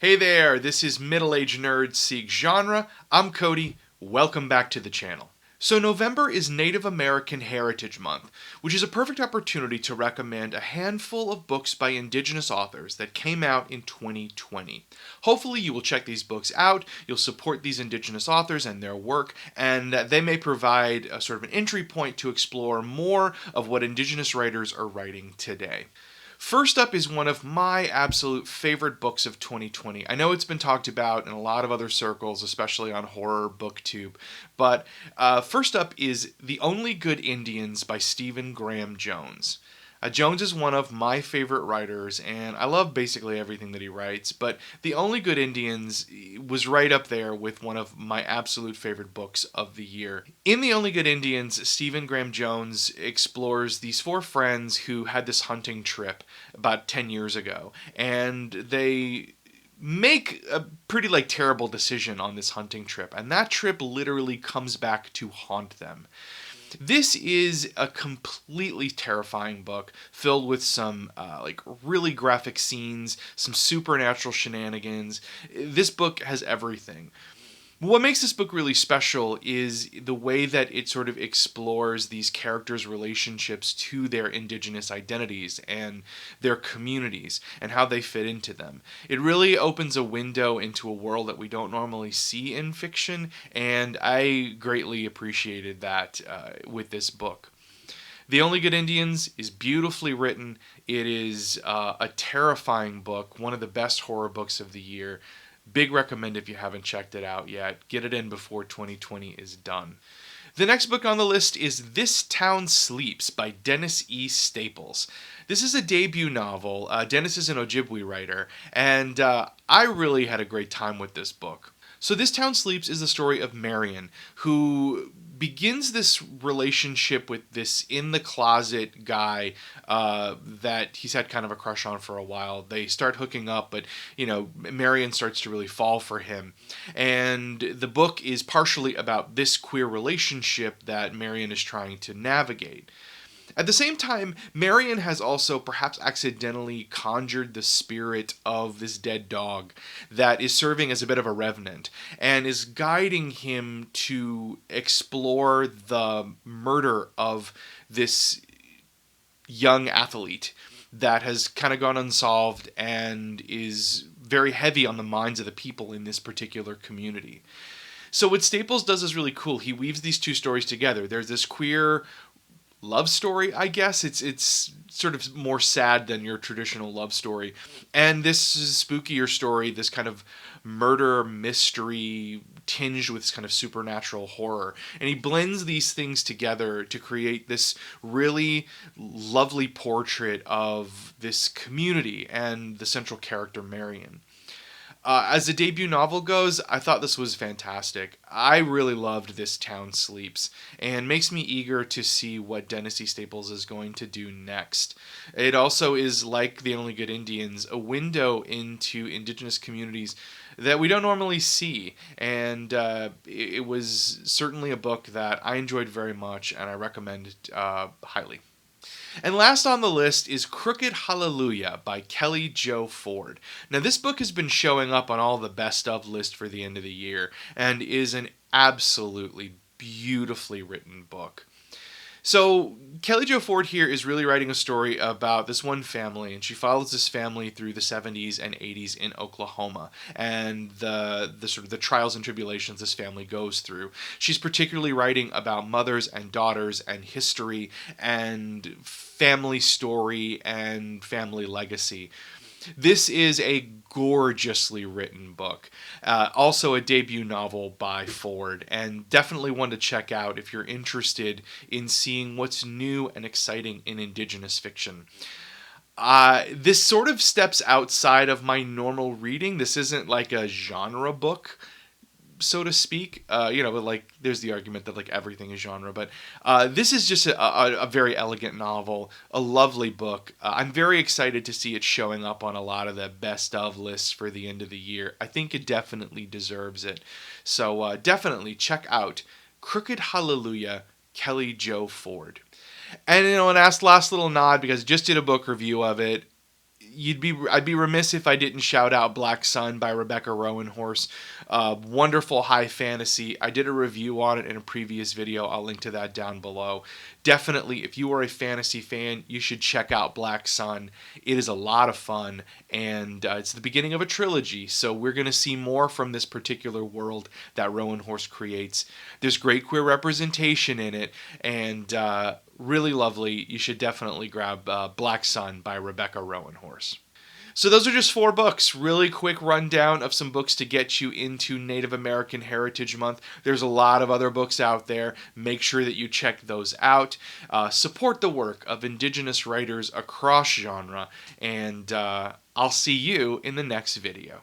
Hey there, this is Middle-Aged Nerds Seek Genre. I'm Cody. Welcome back to the channel. So November is Native American Heritage Month, which is a perfect opportunity to recommend a handful of books by Indigenous authors that came out in 2020. Hopefully you will check these books out, you'll support these Indigenous authors and their work, and they may provide a sort of an entry point to explore more of what Indigenous writers are writing today. First up is one of my absolute favorite books of 2020. I know it's been talked about in a lot of other circles, especially on Horror BookTube, but first up is The Only Good Indians by Stephen Graham Jones. Jones is one of my favorite writers, and I love basically everything that he writes, but The Only Good Indians was right up there with one of my absolute favorite books of the year. In The Only Good Indians, Stephen Graham Jones explores these four friends who had this hunting trip about 10 years ago, and they make a pretty terrible decision on this hunting trip, and that trip literally comes back to haunt them. This is a completely terrifying book filled with some really graphic scenes, some supernatural shenanigans. This book has everything. What makes this book really special is the way that it sort of explores these characters' relationships to their indigenous identities and their communities and how they fit into them. It really opens a window into a world that we don't normally see in fiction, and I greatly appreciated that with this book. The Only Good Indians is beautifully written. It is a terrifying book, one of the best horror books of the year. Big recommend if you haven't checked it out yet. Get it in before 2020 is done. The next book on the list is This Town Sleeps by Dennis E. Staples. This is a debut novel. Dennis is an Ojibwe writer, and I really had a great time with this book. So This Town Sleeps is the story of Marion, who begins this relationship with this in-the-closet guy that he's had kind of a crush on for a while. They start hooking up, but, Marion starts to really fall for him. And the book is partially about this queer relationship that Marion is trying to navigate. At the same time, Marion has also perhaps accidentally conjured the spirit of this dead dog that is serving as a bit of a revenant and is guiding him to explore the murder of this young athlete that has kind of gone unsolved and is very heavy on the minds of the people in this particular community. So what Staples does is really cool. He weaves these two stories together. There's this queer love story, I guess. It's sort of more sad than your traditional love story. And this is a spookier story, this kind of murder mystery tinged with this kind of supernatural horror. And he blends these things together to create this really lovely portrait of this community and the central character, Marion. As a debut novel goes, I thought this was fantastic. I really loved This Town Sleeps, and makes me eager to see what Dennis E. Staples is going to do next. It also is, like The Only Good Indians, a window into Indigenous communities that we don't normally see, and it was certainly a book that I enjoyed very much, and I recommend highly. And last on the list is Crooked Hallelujah by Kelli Jo Ford. Now, this book has been showing up on all the best of lists for the end of the year and is an absolutely beautifully written book. So Kelli Jo Ford here is really writing a story about this one family, and she follows this family through the 70s and 80s in Oklahoma and the sort of the trials and tribulations this family goes through. She's particularly writing about mothers and daughters and history and family story and family legacy. This is a gorgeously written book. Also a debut novel by Ford, and definitely one to check out if you're interested in seeing what's new and exciting in Indigenous fiction. This sort of steps outside of my normal reading. This isn't like a genre book, so to speak. But there's the argument that everything is genre, but this is just a very elegant novel, a lovely book. I'm very excited to see it showing up on a lot of the best of lists for the end of the year. I think it definitely deserves it. So definitely check out Crooked Hallelujah, Kelli Jo Ford. And an last little nod, because I just did a book review of it. I'd be remiss if I didn't shout out Black Sun by Rebecca Roanhorse. Wonderful high fantasy. I did a review on it in a previous video. I'll link to that down below. Definitely, if you are a fantasy fan, you should check out Black Sun. It is a lot of fun, and it's the beginning of a trilogy, so we're going to see more from this particular world that Roanhorse creates. There's great queer representation in it, and really lovely. You should definitely grab Black Sun by Rebecca Roanhorse. So those are just 4 books. Really quick rundown of some books to get you into Native American Heritage Month. There's a lot of other books out there. Make sure that you check those out. Support the work of Indigenous writers across genre, and I'll see you in the next video.